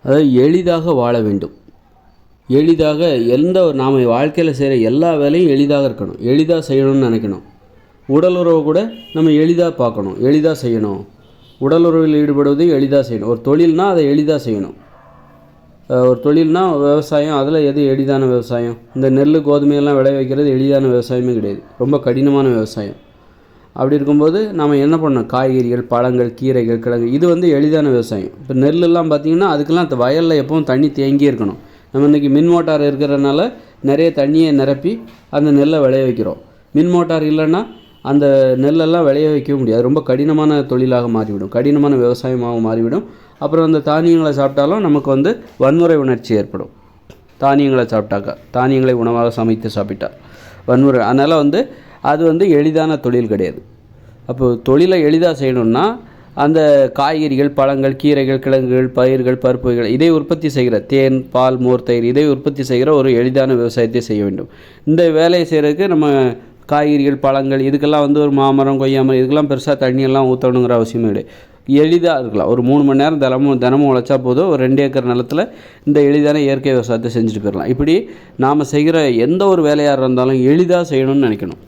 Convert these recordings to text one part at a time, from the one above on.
அதாவது எளிதாக வாழ வேண்டும். எளிதாக நாம் வாழ்க்கையில் செய்கிற எல்லா வேலையும் எளிதாக இருக்கணும், எளிதாக செய்யணும்னு நினைக்கணும். உடல் உறவு கூட நம்ம எளிதாக பார்க்கணும், எளிதாக செய்யணும். உடல் உறவில் ஈடுபடுவதை எளிதாக செய்யணும். ஒரு தொழில்னால் அதை எளிதாக செய்யணும். ஒரு தொழில்னால் விவசாயம், அதில் எது எளிதான விவசாயம்? இந்த நெல் கோதுமையெல்லாம் விளைய வைக்கிறது எளிதான விவசாயமே கிடையாது, ரொம்ப கடினமான விவசாயம். அப்படி இருக்கும்போது நம்ம என்ன பண்ணணும்? காய்கறிகள், பழங்கள், கீரைகள், கிழங்கு, இது எளிதான விவசாயம். இப்போ நெல்லெல்லாம் பார்த்திங்கன்னா அதுக்கெல்லாம் வயலில் எப்பவும் தண்ணி தேங்கி இருக்கணும். நம்ம இன்றைக்கி மின் மோட்டார் இருக்கிறதுனால நிறைய தண்ணியை நிரப்பி அந்த நெல்லை விளைய வைக்கிறோம். மின் மோட்டார் இல்லைன்னா அந்த நெல்லெல்லாம் விளைய வைக்க முடியாது. ரொம்ப கடினமான தொழிலாக மாறிவிடும், கடினமான விவசாயமாக மாறிவிடும். அப்புறம் அந்த தானியங்களை சாப்பிட்டாலும் நமக்கு வன்முறை உணர்ச்சி ஏற்படும். தானியங்களை சாப்பிட்டாக்கா, தானியங்களை உணவாக சமைத்து சாப்பிட்டா வன்முறை. அதனால் அது எளிதான தொழில் கிடையாது. அப்போது தொழிலை எளிதாக செய்யணுன்னா அந்த காய்கறிகள், பழங்கள், கீரைகள், கிழங்குகள், பயிர்கள், பருப்புகள், இதை உற்பத்தி செய்கிற தேன், பால், மோர், தயிர், இதை உற்பத்தி செய்கிற ஒரு எளிதான விவசாயத்தை செய்ய வேண்டும். இந்த வேலையை செய்கிறதுக்கு நம்ம காய்கறிகள், பழங்கள், இதுக்கெல்லாம் ஒரு மாமரம், கொய்யாமரம், இதுக்கெல்லாம் பெருசாக தண்ணியெல்லாம் ஊற்றணுங்கிற அவசியமே கிடையாது. எளிதாக இருக்கலாம். ஒரு 3 மணி நேரம் தினமும் உழைச்சா போதும். ஒரு 2 ஏக்கர் நிலத்தில் இந்த எளிதான இயற்கை விவசாயத்தை செஞ்சுட்டு போயிடலாம். இப்படி நாம் செய்கிற எந்த ஒரு வேலையாக இருந்தாலும் எளிதாக செய்யணும்னு நினைக்கணும்.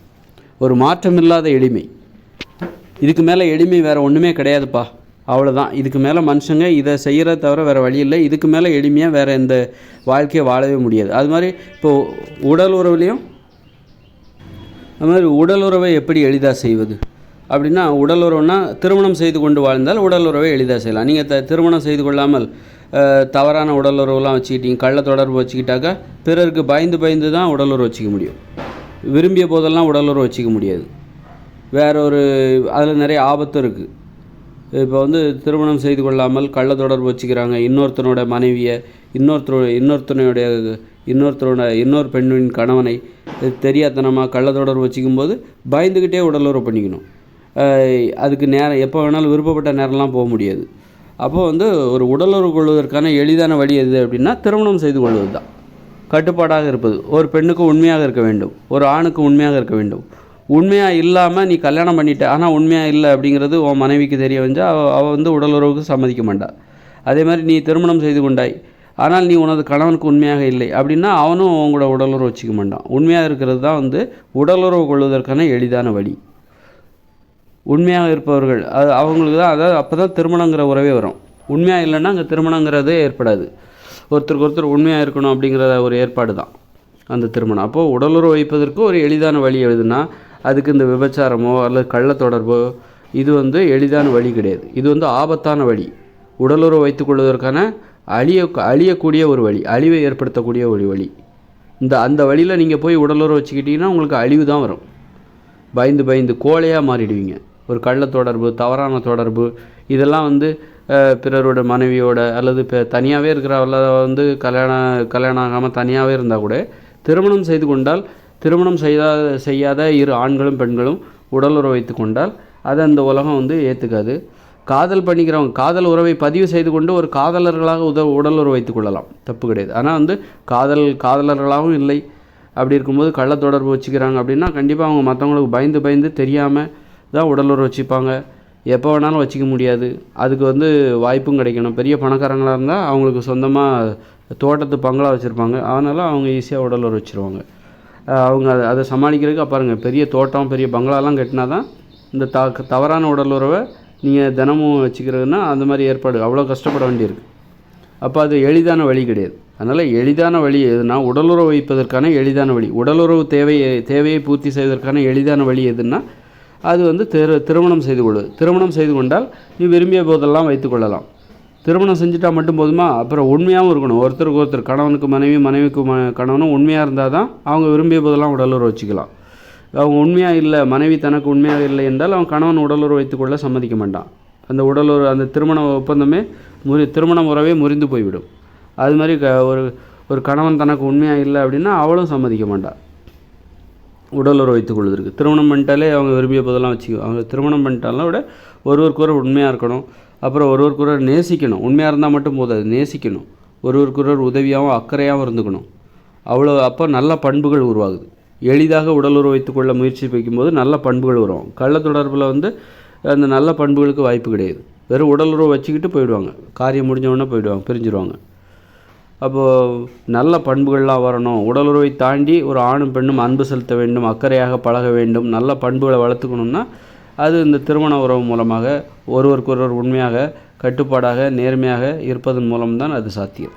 ஒரு மாற்றமில்லாத எளிமை. இதுக்கு மேலே எளிமை வேறு ஒன்றுமே கிடையாதுப்பா, அவ்வளோதான். இதுக்கு மேலே மனுஷங்க இதை செய்கிறத தவிர வேறு வழி இல்லை. இதுக்கு மேலே எளிமையாக வேறு எந்த வாழ்க்கையை வாழவே முடியாது. அது மாதிரி இப்போது உடல் உறவுலேயும் அது மாதிரி உடல் உறவை எப்படி எளிதாக செய்வது அப்படின்னா, உடல் உறவுனா திருமணம் செய்து கொண்டு வாழ்ந்தால் உடல் உறவை எளிதாக செய்யலாம். நீங்கள் திருமணம் செய்து கொள்ளாமல் தவறான உடல் உறவுலாம் வச்சுக்கிட்டீங்க, கள்ள தொடர்பு வச்சுக்கிட்டாக்கா பிறருக்கு பயந்து தான் உடல் உறவு வச்சுக்க முடியும். விரும்பிய போதெல்லாம் உடல் உறவு வச்சுக்க முடியாது. அதில் நிறைய ஆபத்து இருக்குது. இப்போ திருமணம் செய்து கொள்ளாமல் கள்ள தொடர்பு வச்சுக்கிறாங்க. இன்னொருத்தனோட மனைவியை, இன்னொரு பெண்ணின் கணவனை தெரியாதனமாக கள்ள தொடர்பு வச்சுக்கும்போது பயந்துக்கிட்டே உடல் உறவு பண்ணிக்கணும். அதுக்கு நேரம் எப்போ வேணாலும் விருப்பப்பட்ட நேரம்லாம் போக முடியாது. அப்போது ஒரு உடலுறவு கொள்வதற்கான எளிதான வழி எது அப்படின்னா திருமணம் செய்து கொள்வது தான். கட்டுப்பாடாக இருப்பது. ஒரு பெண்ணுக்கு உண்மையாக இருக்க வேண்டும், ஒரு ஆணுக்கு உண்மையாக இருக்க வேண்டும். உண்மையாக இல்லாமல் நீ கல்யாணம் பண்ணிட்ட, ஆனால் உண்மையாக இல்லை அப்படிங்கிறது உன் மனைவிக்கு தெரிய வந்தால் அவள் உடல் உறவுக்கு சம்மதிக்க மாட்டாள். அதே மாதிரி நீ திருமணம் செய்து கொண்டாய், ஆனால் நீ உனது கணவனுக்கு உண்மையாக இல்லை அப்படின்னா அவனும் உங்களோட உடலுறவு வச்சுக்க மாட்டான். உண்மையாக இருக்கிறது தான் உடலுறவு கொள்வதற்கான எளிதான வழி. உண்மையாக இருப்பவர்கள் அவங்களுக்கு தான், அதாவது அப்போ தான் திருமணங்கிற உறவே வரும். உண்மையாக இல்லைன்னா அங்கே திருமணங்கிறதே ஏற்படாது. ஒருத்தருக்கு ஒருத்தர் உண்மையாக இருக்கணும் அப்படிங்கிற ஒரு ஏற்பாடு தான் அந்த திருமணம். அப்போது உடலுறவு வைப்பதற்கு ஒரு எளிதான வழி எதுனா அதுக்கு இந்த விபச்சாரமோ அல்லது கள்ள தொடர்போ இது எளிதான வழி கிடையாது. இது ஆபத்தான வழி. உடலுறவு வைத்துக்கொள்வதற்கான அழியக்கூடிய ஒரு வழி, அழிவை ஏற்படுத்தக்கூடிய ஒரு வழி. அந்த வழியில் நீங்கள் போய் உடலுறவு வச்சுக்கிட்டிங்கன்னா உங்களுக்கு அழிவு தான் வரும். பயந்து கோழையாக மாறிடுவீங்க. ஒரு கள்ள தொடர்பு, தவறான தொடர்பு, இதெல்லாம் பிறரோட மனைவியோட அல்லது தனியாகவே இருக்கிற கல்யாணம் ஆகாமல் தனியாகவே இருந்தால் கூட திருமணம் செய்து கொண்டால், திருமணம் செய்யாத இரு ஆண்களும் பெண்களும் உடலுறவு வைத்து கொண்டால் அதை அந்த உலகம் ஏற்றுக்காது. காதல் பண்ணிக்கிறவங்க காதல் உறவை பதிவு செய்து கொண்டு ஒரு காதலர்களாக உடலுறவு வைத்துக் கொள்ளலாம், தப்பு கிடையாது. ஆனால் காதலர்களாகவும் இல்லை. அப்படி இருக்கும்போது கள்ள தொடர்பு வச்சுக்கிறாங்க அப்படின்னா கண்டிப்பாக அவங்க மற்றவங்களுக்கு பயந்து தெரியாமல் தான் உடலுறவு வச்சுப்பாங்க. எப்போ வேணாலும் வச்சுக்க முடியாது. அதுக்கு வாய்ப்பும் கிடைக்கணும். பெரிய பணக்காரங்களாக இருந்தால் அவங்களுக்கு சொந்தமாக தோட்டத்து பங்களா வச்சுருப்பாங்க. அதனால் அவங்க ஈஸியாக உடலுறவு வச்சுருவாங்க. அவங்க அதை சமாளிக்கிறதுக்கு பாருங்கள், பெரிய தோட்டம், பெரிய பங்களாலாம் கட்டினா தான் இந்த தவறான உடலுறவை நீங்கள் தினமும் வச்சுக்கிறதுனா அந்த மாதிரி ஏற்பாடு அவ்வளோ கஷ்டப்பட வேண்டியிருக்கு. அப்போ அது எளிதான வழி கிடையாது. அதனால் எளிதான வழி எதுனா உடலுறவு வைப்பதற்கான எளிதான வழி, உடலுறவு தேவையை பூர்த்தி செய்வதற்கான எளிதான வழி எதுன்னா அது திருமணம் செய்து கொள்வது. திருமணம் செய்து கொண்டால் நீ விரும்பிய போதெல்லாம் வைத்துக்கொள்ளலாம். திருமணம் செஞ்சுட்டா மட்டும் போதுமா? அப்புறம் உண்மையாகவும் இருக்கணும். ஒருத்தருக்கு ஒருத்தர், கணவனுக்கு மனைவி, மனைவிக்கு கணவனும் உண்மையாக இருந்தால் தான் அவங்க விரும்பிய போதெல்லாம் உடலுறவு வச்சுக்கலாம். அவங்க உண்மையாக இல்லை, மனைவி தனக்கு உண்மையாக இல்லை என்றால் அவன் கணவன் உடலுறவு வைத்துக்கொள்ள சம்மதிக்க மாட்டான். அந்த திருமண ஒப்பந்தமே திருமண உறவே முறிந்து போய்விடும். அது மாதிரி ஒரு கணவன் தனக்கு உண்மையாக இல்லை அப்படின்னா அவளும் சம்மதிக்க மாட்டாள் உடலுறவு வைத்துக் கொள்வதற்கு. திருமணம் பண்ணிட்டாலே அவங்க விரும்பிய போதெல்லாம் அவங்க திருமணம் பண்ணிட்டாலும் விட ஒருவருக்கொருவர் உண்மையாக இருக்கணும். அப்புறம் ஒருவருக்கொருவர் நேசிக்கணும். உண்மையாக இருந்தால் மட்டும் போதாது, நேசிக்கணும். ஒருவருக்கொருவர் உதவியாகவும் அக்கறையாகவும் இருந்துக்கணும். அப்போ நல்ல பண்புகள் உருவாகுது. எளிதாக உடலுறவு வைத்துக்கொள்ள முயற்சி வைக்கும்போது நல்ல பண்புகள் வரும். கள்ள தொடர்பில் அந்த நல்ல பண்புகளுக்கு வாய்ப்பு கிடையாது. வெறும் உடலுறவு வச்சுக்கிட்டு போயிடுவாங்க, காரியம் முடிஞ்சவொடனே போயிடுவாங்க, பிரிஞ்சிடுவாங்க. அப்போது நல்ல பண்புகள்லாம் வரணும். உடலுறவை தாண்டி ஒரு ஆணும் பெண்ணும் அன்பு செலுத்த வேண்டும், அக்கறையாக பழக வேண்டும், நல்ல பண்புகளை வளர்த்துக்கணுன்னா அது இந்த திருமண உறவு மூலமாக ஒருவருக்கொருவர் உண்மையாக, கட்டுப்பாடாக, நேர்மையாக இருப்பதன் மூலம்தான் அது சாத்தியம்.